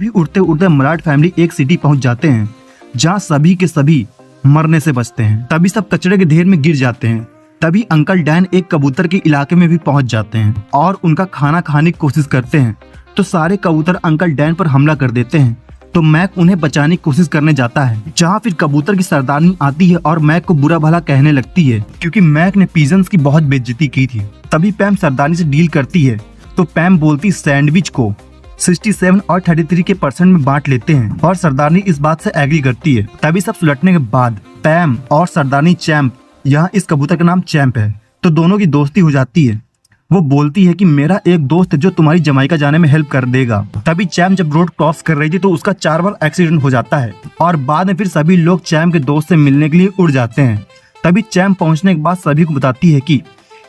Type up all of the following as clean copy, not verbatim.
भी उड़ते उड़ते मलाड फैमिली एक सिटी पहुंच जाते हैं जहां सभी के सभी मरने से बचते हैं। तभी सब कचरे के ढेर में गिर जाते हैं। तभी अंकल डैन एक कबूतर के इलाके में भी पहुंच जाते हैं और उनका खाना खाने की कोशिश करते हैं तो सारे कबूतर अंकल डैन पर हमला कर देते हैं। तो मैक उन्हें बचाने की कोशिश करने जाता है, जहाँ फिर कबूतर की सरदारनी आती है और मैक को बुरा भला कहने लगती है क्योंकि मैक ने पिजन्स की बहुत बेइज्जती की थी। तभी पैम सरदारनी से डील करती है तो पैम बोलती सैंडविच को 67 और 33 के परसेंट में बांट लेते हैं और सरदारनी इस बात से एग्री करती है। तभी सब सुलटने के बाद पैम और सरदारनी चैंप, यहाँ इस कबूतर का नाम चैंप है, तो दोनों की दोस्ती हो जाती है। वो बोलती है कि मेरा एक दोस्त है जो तुम्हारी जमाइका जाने में हेल्प कर देगा। तभी चैंप जब रोड क्रॉस कर रही थी तो उसका 4 बार एक्सीडेंट हो जाता है और बाद में फिर सभी लोग चैंप के दोस्त से मिलने के लिए उड़ जाते हैं। तभी चैंप पहुंचने के बाद सभी को बताती है कि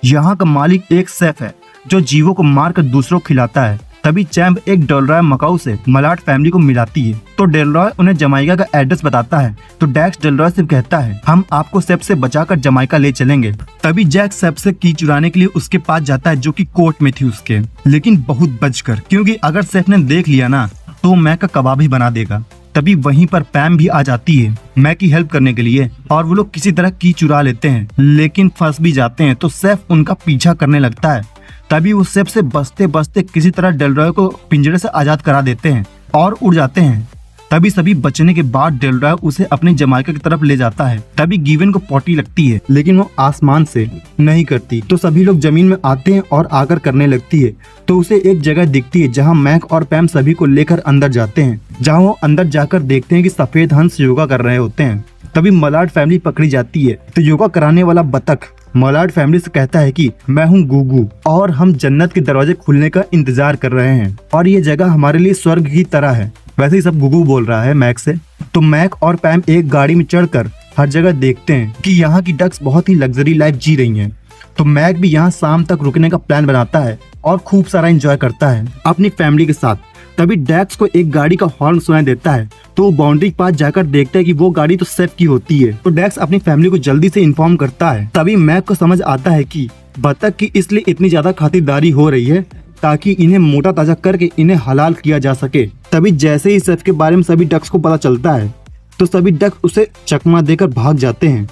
यहाँ का मालिक एक शेफ है जो जीवों को मार कर दूसरों को खिलाता है। तभी चैंप एक डेलरॉय मकाऊ से मलाड फैमिली को मिलाती है तो डेलरॉय उन्हें जमाइका का एड्रेस बताता है। तो डैक्स डेलरॉय से कहता है हम आपको शेफ से बचाकर जमाइका ले चलेंगे। तभी जैक शेफ से की चुराने के लिए उसके पास जाता है जो कि कोर्ट में थी उसके, लेकिन बहुत बचकर, क्योंकि अगर शेफ ने देख लिया ना तो मैक का कबाब ही बना देगा। तभी वहीं पर पैम भी आ जाती है मैक की हेल्प करने के लिए और वो लोग किसी तरह की चुरा लेते हैं लेकिन फंस भी जाते हैं। तो शेफ उनका पीछा करने लगता है। तभी वो शेफ से बचते बचते किसी तरह डेलरॉय को पिंजरे से आजाद करा देते हैं और उड़ जाते हैं। तभी सभी बचने के बाद डेलरॉय उसे अपनी जमाइका की तरफ ले जाता है। तभी गिवन को पॉटी लगती है लेकिन वो आसमान से नहीं करती तो सभी लोग जमीन में आते हैं और आकर करने लगती है। तो उसे एक जगह दिखती है जहाँ मैक और पैम सभी को लेकर अंदर जाते हैं, जहाँ वो अंदर जाकर देखते हैं कि सफेद हंस योगा कर रहे होते हैं। तभी मलाड फैमिली पकड़ी जाती है तो योगा कराने वाला बतख मलाड फैमिली से कहता है कि मैं हूँ गुगू और हम जन्नत के दरवाजे खुलने का इंतजार कर रहे हैं और ये जगह हमारे लिए स्वर्ग की तरह है। वैसे ही सब गुगू बोल रहा है मैक से। तो मैक और पैम एक गाड़ी में चढ़कर हर जगह देखते हैं कि यहाँ की डक्स बहुत ही लग्जरी लाइफ जी रही हैं। तो मैक भी यहाँ शाम तक रुकने का प्लान बनाता है और खूब सारा एंजॉय करता है अपनी फैमिली के साथ। तभी डैक्स को एक गाड़ी का हॉर्न सुनाई देता है तो वो बाउंड्री के पास जाकर देखता है कि वो गाड़ी तो शेफ की होती है। तो डैक्स अपनी फैमिली को जल्दी से इन्फॉर्म करता है। तभी मैक को समझ आता है कि बतख की इसलिए इतनी ज्यादा खातिरदारी हो रही है ताकि इन्हें मोटा ताजा करके इन्हें हलाल किया जा सके। तभी जैसे ही शेफ के बारे में सभी डक्स को पता चलता है तो सभी डक्स उसे चकमा देकर भाग जाते हैं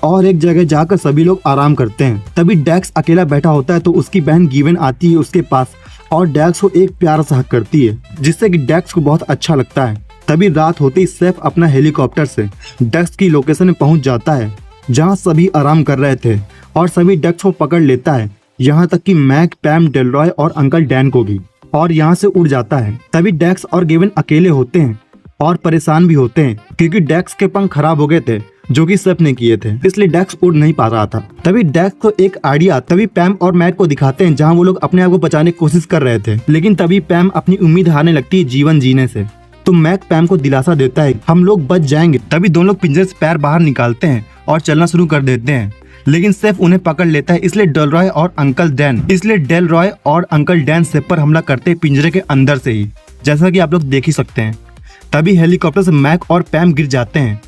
और एक जगह जाकर सभी लोग आराम करते हैं। तभी डैक्स अकेला बैठा होता है तो उसकी बहन गिवन आती है उसके पास और डैक्स को एक प्यारा सा हक करती है जिससे कि डैक्स को बहुत अच्छा लगता है। तभी रात होते ही शेफ अपना हेलीकॉप्टर से डक्स की लोकेशन में पहुंच जाता है जहां सभी आराम कर रहे थे और सभी डक्स को पकड़ लेता है, यहां तक कि मैक, पैम, डेलरॉय और अंकल डैन को भी, और यहां से उड़ जाता है। तभी डैक्स और गिवन अकेले होते हैं और परेशान भी होते हैं क्योंकि डैक्स के पंख खराब हो गए थे जो कि शेफ ने किए थे, इसलिए डैक्स उड़ नहीं पा रहा था। तभी डैक्स को एक आइडिया तभी पैम और मैक को दिखाते हैं जहां वो लोग अपने आप को बचाने की कोशिश कर रहे थे, लेकिन तभी पैम अपनी उम्मीद हारने लगती है जीवन जीने से। तो मैक पैम को दिलासा देता है हम लोग बच जाएंगे। तभी दोनों लोग पिंजरे से पैर बाहर निकालते हैं और चलना शुरू कर देते हैं, लेकिन शेफ उन्हें पकड़ लेता है। इसलिए डेलरॉय और अंकल डैन शेफ पर हमला करते हैं पिंजरे के अंदर से ही, जैसा कि आप लोग देख ही सकते हैं। तभी हेलीकॉप्टर से मैक और पैम गिर जाते हैं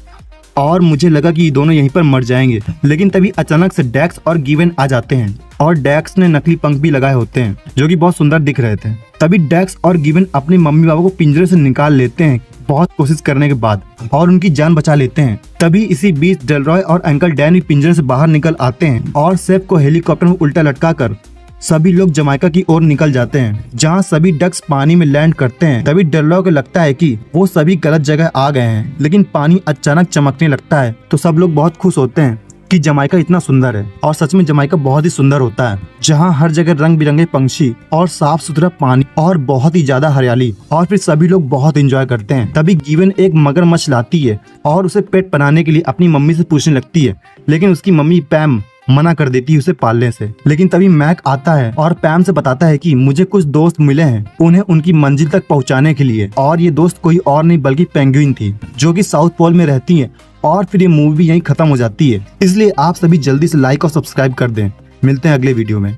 और मुझे लगा कि ये दोनों यहीं पर मर जाएंगे, लेकिन तभी अचानक से डैक्स और गिवन आ जाते हैं और डैक्स ने नकली पंख भी लगाए होते हैं जो कि बहुत सुंदर दिख रहे थे। तभी डैक्स और गिवन अपने मम्मी पापा को पिंजरे से निकाल लेते हैं बहुत कोशिश करने के बाद और उनकी जान बचा लेते हैं। तभी इसी बीच डेलरॉय और अंकल डैन भी पिंजरे से बाहर निकल आते हैं और शेफ को हेलीकॉप्टर में उल्टा लटका कर सभी लोग जमाइका की ओर निकल जाते हैं जहां सभी डक्स पानी में लैंड करते हैं। तभी डेलरॉय को लगता है कि वो सभी गलत जगह आ गए हैं, लेकिन पानी अचानक चमकने लगता है तो सब लोग बहुत खुश होते हैं कि जमाइका इतना सुंदर है। और सच में जमाइका बहुत ही सुंदर होता है जहां हर जगह रंग बिरंगे पंछी और साफ सुथरा पानी और बहुत ही ज्यादा हरियाली, और फिर सभी लोग बहुत एंजॉय करते हैं। तभी गिवन एक मगरमच्छ लाती है और उसे पेट बनाने के लिए अपनी मम्मी से पूछने लगती है, लेकिन उसकी मम्मी पैम मना कर देती है उसे पालने से। लेकिन तभी मैक आता है और पैम से बताता है कि मुझे कुछ दोस्त मिले हैं उन्हें उनकी मंजिल तक पहुंचाने के लिए, और ये दोस्त कोई और नहीं बल्कि पेंगुइन थी जो कि साउथ पोल में रहती है। और फिर ये मूवी यहीं खत्म हो जाती है, इसलिए आप सभी जल्दी से लाइक और सब्सक्राइब कर दें। मिलते हैं अगले वीडियो में।